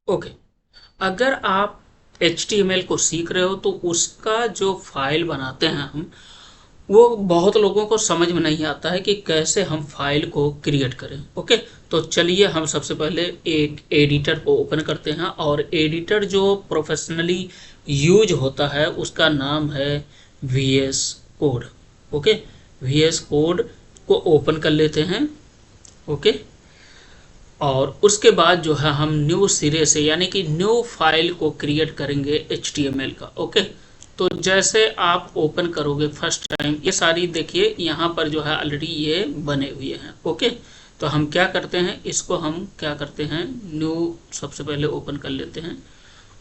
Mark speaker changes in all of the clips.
Speaker 1: Okay. अगर आप HTML को सीख रहे हो तो उसका जो फाइल बनाते हैं हम, वो बहुत लोगों को समझ में नहीं आता है कि कैसे हम फाइल को क्रिएट करें। ओके, तो चलिए हम सबसे पहले एक एडिटर को ओपन करते हैं, और एडिटर जो प्रोफेशनली यूज होता है उसका नाम है VS code. Okay, VS code को ओपन कर लेते हैं। ओके, और उसके बाद जो है हम न्यू सिरे से यानी कि न्यू फाइल को क्रिएट करेंगे HTML का। ओके, तो जैसे आप ओपन करोगे फर्स्ट टाइम, ये सारी देखिए यहाँ पर जो है ऑलरेडी ये बने हुए हैं। ओके, तो हम क्या करते हैं, इसको हम क्या करते हैं, न्यू सबसे पहले ओपन कर लेते हैं।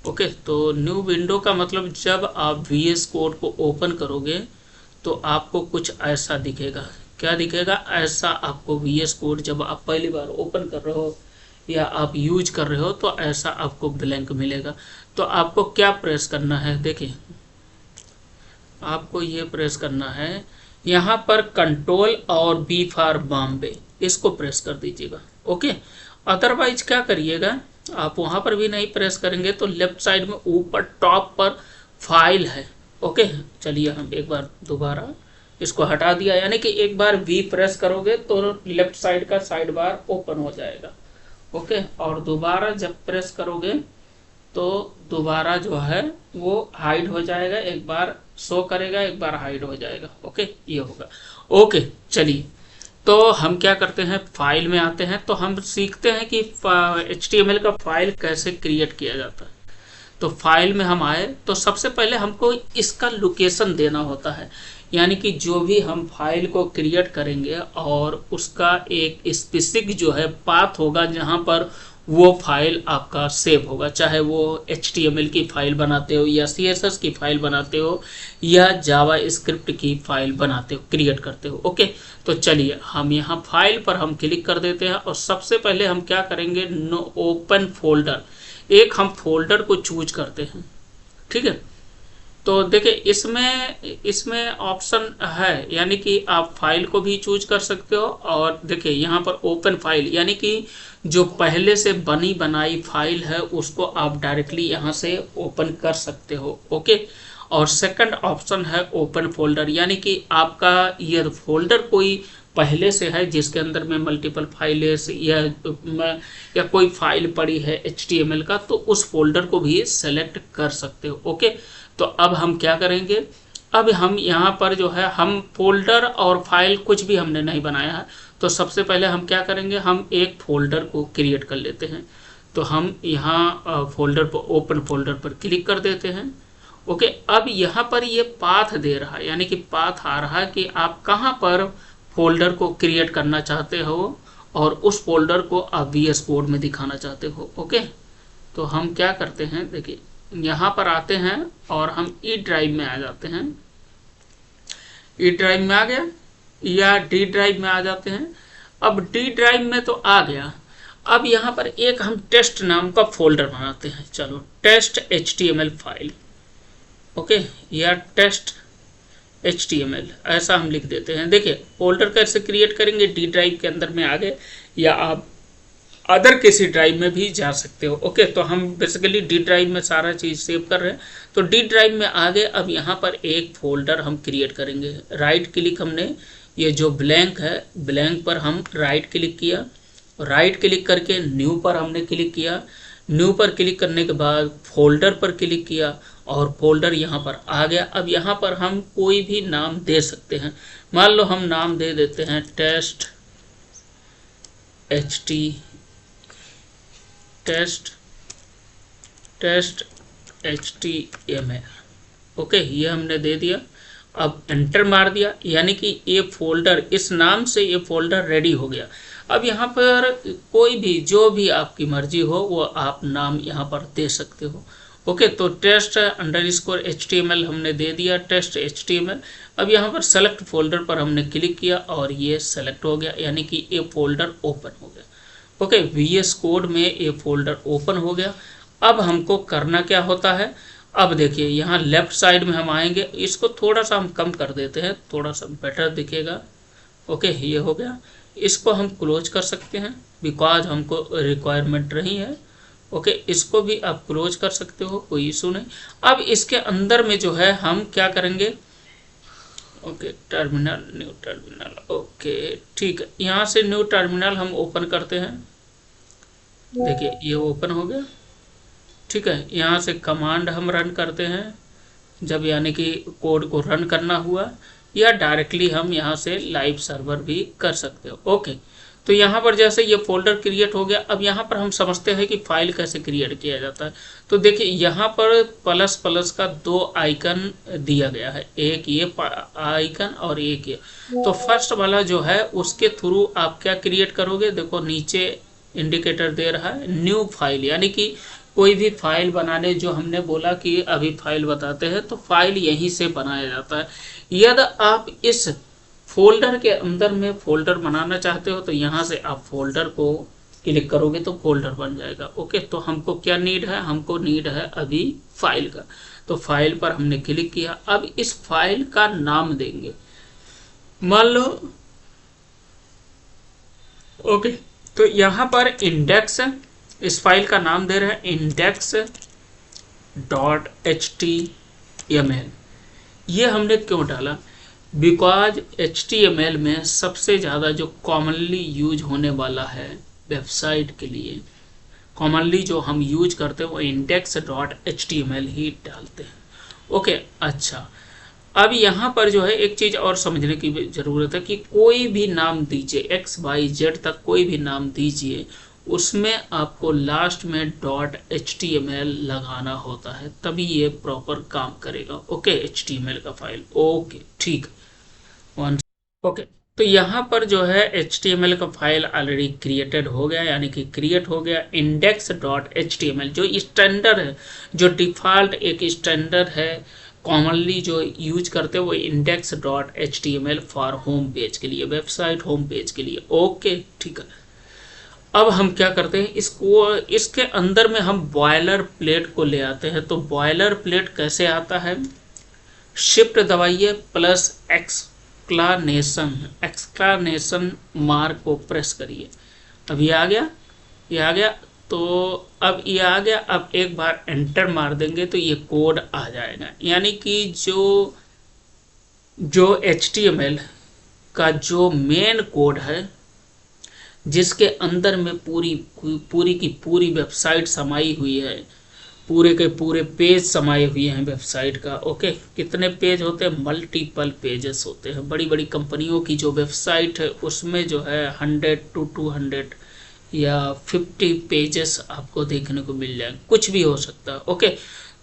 Speaker 1: ओके, तो न्यू विंडो का मतलब जब आप VS कोड को ओपन करोगे तो आपको कुछ ऐसा दिखेगा। क्या दिखेगा? ऐसा आपको VS कोड जब आप पहली बार ओपन कर रहे हो या आप यूज कर रहे हो तो ऐसा आपको ब्लैंक मिलेगा। तो आपको क्या प्रेस करना है, देखिए आपको ये प्रेस करना है, यहाँ पर कंट्रोल और B फॉर बॉम्बे, इसको प्रेस कर दीजिएगा। ओके, अदरवाइज क्या करिएगा, आप वहाँ पर भी नहीं प्रेस करेंगे तो लेफ्ट साइड में ऊपर टॉप पर फाइल है। ओके, चलिए हम एक बार दोबारा इसको हटा दिया, यानी कि एक बार V प्रेस करोगे तो लेफ्ट साइड का साइड बार ओपन हो जाएगा। ओके, और दोबारा जब प्रेस करोगे तो दोबारा जो है वो हाइड हो जाएगा, एक बार शो करेगा, एक बार हाइड हो जाएगा। ओके, ये होगा। ओके, चलिए तो हम क्या करते हैं, फाइल में आते हैं, तो हम सीखते हैं कि HTML का फाइल कैसे क्रिएट किया जाता है। तो फाइल में हम आए तो सबसे पहले हमको इसका लोकेशन देना होता है, यानी कि जो भी हम फाइल को क्रिएट करेंगे और उसका एक स्पेसिफिक जो है पाथ होगा जहां पर वो फाइल आपका सेव होगा, चाहे वो HTML की फाइल बनाते हो या CSS की फाइल बनाते हो या जावा स्क्रिप्ट की फाइल बनाते हो, क्रिएट करते हो। ओके, तो चलिए हम यहाँ फाइल पर हम क्लिक कर देते हैं, और सबसे पहले हम क्या करेंगे, ओपन फोल्डर, एक हम फोल्डर को चूज करते हैं। ठीक है, तो देखिए इसमें इसमें ऑप्शन है, यानी कि आप फाइल को भी चूज कर सकते हो, और देखिए यहाँ पर ओपन फाइल, यानी कि जो पहले से बनी बनाई फाइल है उसको आप डायरेक्टली यहाँ से ओपन कर सकते हो। ओके, और सेकंड ऑप्शन है ओपन फोल्डर, यानी कि आपका ये फोल्डर कोई पहले से है जिसके अंदर में मल्टीपल फाइलें या कोई फाइल पड़ी है HTML का, तो उस फोल्डर को भी सेलेक्ट कर सकते हो। ओके, तो अब हम क्या करेंगे, अब हम यहाँ पर जो है हम फोल्डर और फाइल कुछ भी हमने नहीं बनाया है, तो सबसे पहले हम क्या करेंगे, हम एक फोल्डर को क्रिएट कर लेते हैं। तो हम यहाँ फोल्डर पर ओपन फोल्डर पर क्लिक कर देते हैं। ओके, अब यहाँ पर ये पाथ दे रहा है, यानी कि पाथ आ रहा है कि आप कहाँ पर फोल्डर को क्रिएट करना चाहते हो और उस फोल्डर को आप VS कोड में दिखाना चाहते हो। ओके, तो हम क्या करते हैं, देखिए यहाँ पर आते हैं और हम ई ड्राइव में आ जाते हैं। ई ड्राइव में आ गया या डी ड्राइव में आ जाते हैं। अब डी ड्राइव में तो आ गया, अब यहाँ पर एक हम टेस्ट नाम का फोल्डर बनाते हैं। चलो, टेस्ट HTML फाइल। ओके, या टेस्ट HTML ऐसा हम लिख देते हैं। देखिए फोल्डर कैसे क्रिएट करेंगे, डी ड्राइव के अंदर में आ गए, या आप अदर किसी ड्राइव में भी जा सकते हो। ओके, तो हम बेसिकली डी ड्राइव में सारा चीज़ सेव कर रहे हैं, तो डी ड्राइव में आ गए। अब यहाँ पर एक फोल्डर हम क्रिएट करेंगे। राइट क्लिक, हमने ये जो ब्लैंक है, ब्लैंक पर हम राइट क्लिक किया, राइट क्लिक करके न्यू पर हमने क्लिक किया। न्यू पर क्लिक करने के बाद फोल्डर पर क्लिक किया और फोल्डर यहाँ पर आ गया। अब यहाँ पर हम कोई भी नाम दे सकते हैं, मान लो हम नाम दे देते हैं टेस्ट HTML। ओके, ये हमने दे दिया। अब एंटर मार दिया, यानी कि ये फोल्डर, इस नाम से ये फोल्डर रेडी हो गया। अब यहाँ पर कोई भी जो भी आपकी मर्जी हो वो आप नाम यहाँ पर दे सकते हो। ओके, तो टेस्ट अंडरस्कोर HTML हमने दे दिया, टेस्ट HTML। अब यहाँ पर सेलेक्ट फोल्डर पर हमने क्लिक किया और ये सेलेक्ट हो गया, यानी कि ये फोल्डर ओपन हो गया। ओके, VS कोड में ये फोल्डर ओपन हो गया। अब हमको करना क्या होता है, अब देखिए यहाँ लेफ्ट साइड में हम आएंगे, इसको थोड़ा सा हम कम कर देते हैं, थोड़ा सा बेटर दिखेगा। ओके, ये हो गया। इसको हम क्लोज कर सकते हैं बिकॉज हमको रिक्वायरमेंट नहीं है। ओके, इसको भी आप क्लोज कर सकते हो, कोई इशू नहीं। अब इसके अंदर में जो है हम क्या करेंगे, okay terminal, new terminal, okay ठीक है, यहाँ से न्यू टर्मिनल हम ओपन करते हैं। देखिए ये ओपन हो गया, ठीक है। यहाँ से कमांड हम रन करते हैं जब यानी कि कोड को रन करना हुआ, या डायरेक्टली हम यहाँ से लाइव सर्वर भी कर सकते हो। ओके, तो यहाँ पर जैसे ये फोल्डर क्रिएट हो गया, अब यहाँ पर हम समझते हैं कि फाइल कैसे क्रिएट किया जाता है। तो देखिए यहाँ पर प्लस प्लस का दो आइकन दिया गया है, एक ये आइकन और एक ये। तो फर्स्ट वाला जो है उसके थ्रू आप क्या क्रिएट करोगे, देखो नीचे इंडिकेटर दे रहा है न्यू फाइल, यानी कि कोई भी फाइल बनाने, जो हमने बोला कि अभी फाइल बताते हैं, तो फाइल यहीं से बनाया जाता है। यदि आप इस फोल्डर के अंदर में फोल्डर बनाना चाहते हो तो यहाँ से आप फोल्डर को क्लिक करोगे तो फोल्डर बन जाएगा। ओके, तो हमको क्या नीड है, हमको नीड है अभी फाइल का, तो फाइल पर हमने क्लिक किया। अब इस फाइल का नाम देंगे, मान लो ओके, तो यहाँ पर इंडेक्स, इस फाइल का नाम दे रहे हैं index.html। ये हमने क्यों डाला, बिकॉज HTML में सबसे ज़्यादा जो कॉमनली यूज होने वाला है वेबसाइट के लिए, कॉमनली जो हम यूज करते हैं वो index.html ही डालते हैं। ओके अच्छा, अब यहाँ पर जो है एक चीज़ और समझने की ज़रूरत है कि कोई भी नाम दीजिए, XYZ तक कोई भी नाम दीजिए, उसमें आपको लास्ट में .html लगाना होता है, तभी ये प्रॉपर काम करेगा। ओके, HTML का फाइल, ओके ठीक वन, ओके। तो यहाँ पर जो है HTML का फाइल ऑलरेडी क्रिएटेड हो गया, यानी कि क्रिएट हो गया index.html, जो स्टैंडर्ड है, जो डिफ़ॉल्ट एक स्टैंडर्ड है, कॉमनली जो यूज करते हैं वो index.html फॉर होम पेज के लिए, वेबसाइट होम पेज के लिए। ओके ठीक है, अब हम क्या करते हैं, इसको इसके अंदर में हम बॉयलर प्लेट को ले आते हैं। तो बॉयलर प्लेट कैसे आता है, शिफ्ट दबाइए प्लस एक्सक्लामेशन मार्क को प्रेस करिए, अब ये आ गया, ये आ गया। तो अब ये आ गया, अब एक बार एंटर मार देंगे तो ये कोड आ जाएगा, यानी कि जो HTML का जो मेन कोड है, जिसके अंदर में पूरी की पूरी वेबसाइट समाई हुई है, पूरे के पूरे पेज समाये हुए हैं वेबसाइट का। ओके, कितने पेज होते हैं, मल्टीपल पेजेस होते हैं। बड़ी बड़ी कंपनियों की जो वेबसाइट है उसमें जो है 100 to 200 या 50 पेजेस आपको देखने को मिल जाए, कुछ भी हो सकता है। ओके,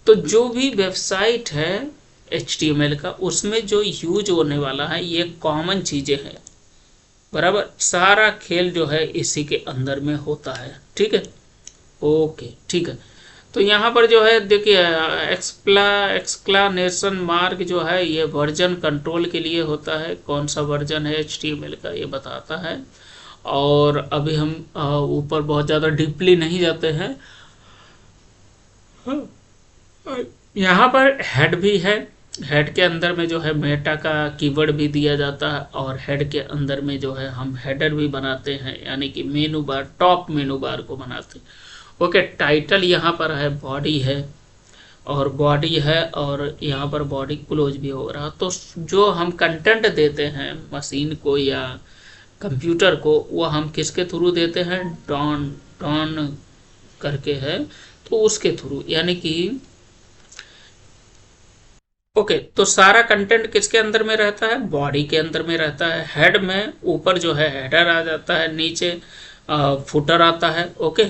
Speaker 1: तो जो भी वेबसाइट है HTML का, उसमें जो यूज होने वाला है ये कॉमन चीज़ें हैं, बराबर, सारा खेल जो है इसी के अंदर में होता है। ठीक है, ओके ठीक है। तो यहाँ पर जो है देखिए एक्सक्लामेशन मार्क जो है ये वर्जन कंट्रोल के लिए होता है, कौन सा वर्जन है HTML का ये बताता है। और अभी हम ऊपर बहुत ज़्यादा डीपली नहीं जाते हैं। यहाँ पर हेड भी है, हेड के अंदर में जो है मेटा का कीवर्ड भी दिया जाता है, और हेड के अंदर में जो है हम हेडर भी बनाते हैं, यानी कि मेनू बार, टॉप मेनू बार को बनाते हैं। ओके, टाइटल यहाँ पर है, बॉडी है, और बॉडी है, और यहाँ पर बॉडी क्लोज भी हो रहा। तो जो हम कंटेंट देते हैं मशीन को या कंप्यूटर को, वो हम किसके थ्रू देते हैं, डॉन करके है, तो उसके थ्रू, यानी कि ओके तो सारा कंटेंट किसके अंदर में रहता है, बॉडी के अंदर में रहता है। हेड में ऊपर जो है हेडर आ जाता है, नीचे फुटर आता है। ओके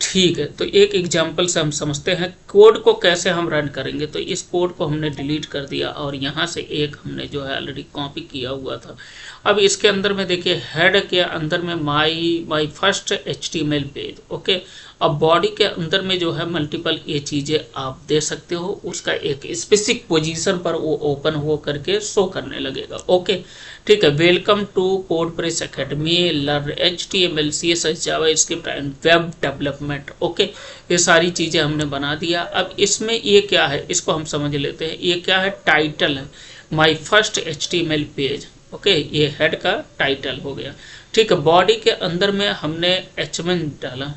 Speaker 1: ठीक है, तो एक एग्जांपल से हम समझते हैं कोड को कैसे हम रन करेंगे। तो इस कोड को हमने डिलीट कर दिया, और यहाँ से एक हमने जो है ऑलरेडी कॉपी किया हुआ था। अब इसके अंदर में देखिए हेड के अंदर में my first HTML page. Okay, अब बॉडी के अंदर में जो है मल्टीपल ये चीज़ें आप दे सकते हो, उसका एक स्पेसिफिक पोजीशन पर वो ओपन हो करके शो करने लगेगा। ओके ठीक है, welcome to Codepress academy, learn HTML CSS JavaScript and web development. Okay, ये सारी चीज़ें हमने बना दिया। अब इसमें ये क्या है, इसको हम समझ लेते हैं। ये क्या है, टाइटल है, my first HTML page. Okay, ये हेड का टाइटल हो गया। ठीक है, बॉडी के अंदर में हमने HTML डाला,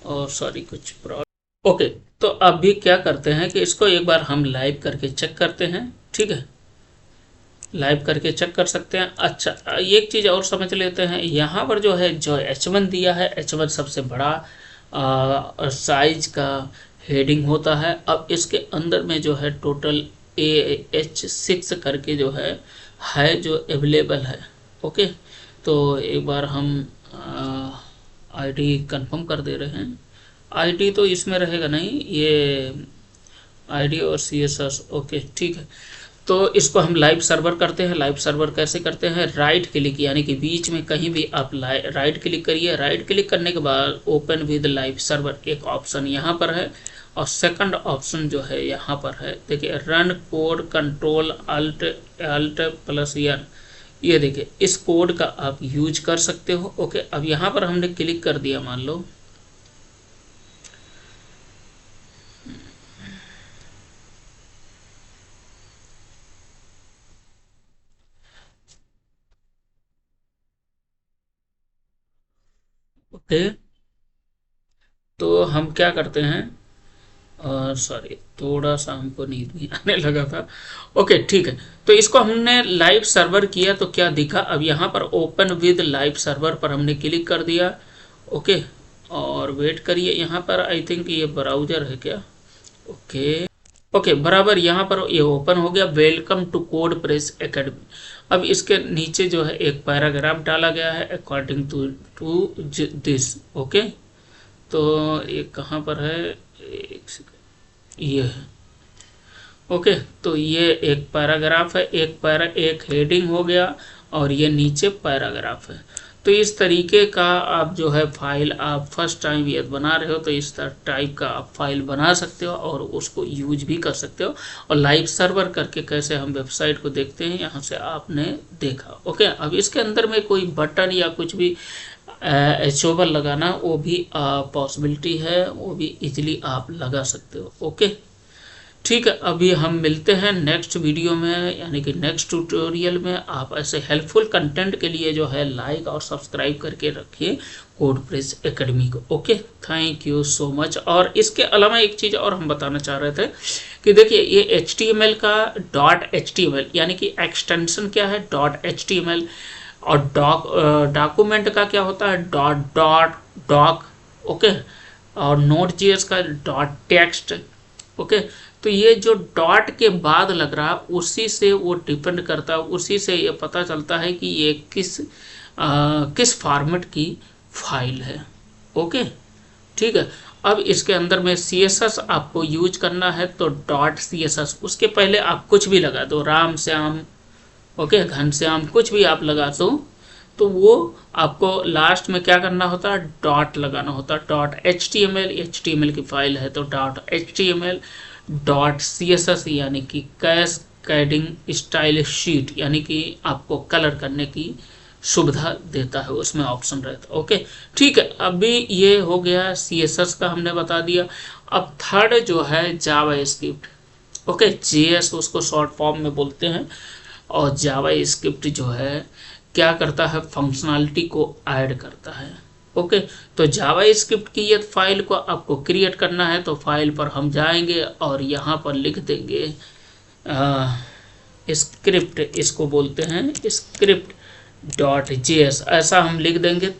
Speaker 1: और सॉरी कुछ प्रॉब्लम। ओके, तो अभी क्या करते हैं कि इसको एक बार हम लाइव करके चेक करते हैं। ठीक है, लाइव करके चेक कर सकते हैं। अच्छा, एक चीज़ और समझ लेते हैं। यहाँ पर जो है जो H1 दिया है, H1 सबसे बड़ा साइज का हेडिंग होता है। अब इसके अंदर में जो है टोटल H6 करके जो है जो अवेलेबल है। ओके, तो एक बार हम आईडी कंफर्म कर दे रहे हैं। आईडी तो इसमें रहेगा नहीं, ये आईडी और CSS। ओके ठीक है, तो इसको हम लाइव सर्वर करते हैं। लाइव सर्वर कैसे करते हैं? राइट क्लिक, यानी कि बीच में कहीं भी आप राइट क्लिक करिए। राइट क्लिक करने के बाद ओपन विद लाइव सर्वर एक ऑप्शन यहाँ पर है, और सेकंड ऑप्शन जो है यहाँ पर है, देखिए run code control alt alt plus N. ये देखिए, इस कोड का आप यूज कर सकते हो। ओके, अब यहाँ पर हमने क्लिक कर दिया, मान लो। ओके, तो हम क्या करते हैं, और सॉरी थोड़ा सा हमको नींद भी आने लगा था। ओके ठीक है, तो इसको हमने लाइव सर्वर किया तो क्या दिखा, अब यहाँ पर ओपन विद लाइव सर्वर पर हमने क्लिक कर दिया। ओके, और वेट करिए, यहाँ पर आई थिंक ये ब्राउजर है क्या। ओके ओके, बराबर यहाँ पर ये ओपन हो गया। Welcome to code press academy. अब इसके नीचे जो है एक पैराग्राफ डाला गया है, अकॉर्डिंग टू दिस। ओके, तो ये कहाँ पर है, एक सेकंड, ये है। ओके, तो ये एक पैराग्राफ है, एक हेडिंग हो गया, और ये नीचे पैराग्राफ है। तो इस तरीके का आप जो है फाइल, आप फर्स्ट टाइम ये बना रहे हो तो इस टाइप का आप फाइल बना सकते हो और उसको यूज भी कर सकते हो। और लाइव सर्वर करके कैसे हम वेबसाइट को देखते हैं, यहाँ से आपने देखा। ओके, अब इसके अंदर में कोई बटन या कुछ भी एचओवर लगाना, वो भी पॉसिबिलिटी है, वो भी इजीली आप लगा सकते हो। ओके ठीक है, अभी हम मिलते हैं नेक्स्ट वीडियो में, यानी कि नेक्स्ट ट्यूटोरियल में। आप ऐसे हेल्पफुल कंटेंट के लिए जो है लाइक और सब्सक्राइब करके रखिए कोड प्रेस एकेडमी को। Okay, thank you so much. और इसके अलावा एक चीज़ और हम बताना चाह रहे थे कि देखिए, ये HTML का .html यानी कि एक्सटेंशन क्या है, .html, और डॉक्यूमेंट का क्या होता है, डॉक। ओके, और Node.js का .text। ओके, तो ये जो डॉट के बाद लग रहा है, उसी से वो डिपेंड करता है, उसी से ये पता चलता है कि ये किस फॉर्मेट की फाइल है। ओके ठीक है, अब इसके अंदर में CSS आपको यूज करना है तो .css, उसके पहले आप कुछ भी लगा दो, राम श्याम, ओके, घनश्याम, कुछ भी आप लगा दो, तो वो आपको लास्ट में क्या करना होता है, डॉट लगाना होता है। .html की फाइल है तो .html, .css यानी कि कैस्केडिंग स्टाइल शीट, यानी कि आपको कलर करने की सुविधा देता है, उसमें ऑप्शन रहता है। ओके ठीक है, अभी ये हो गया CSS का, हमने बता दिया। अब थर्ड जो है जावास्क्रिप्ट। ओके, JS उसको शॉर्ट फॉर्म में बोलते हैं, और जावास्क्रिप्ट जो है क्या करता है, फंक्शनलिटी को ऐड करता है। ओके, तो जावास्क्रिप्ट की ये फाइल को आपको क्रिएट करना है, तो फाइल पर हम जाएंगे और यहाँ पर लिख देंगे स्क्रिप्ट, इसको बोलते हैं script.js, ऐसा हम लिख देंगे।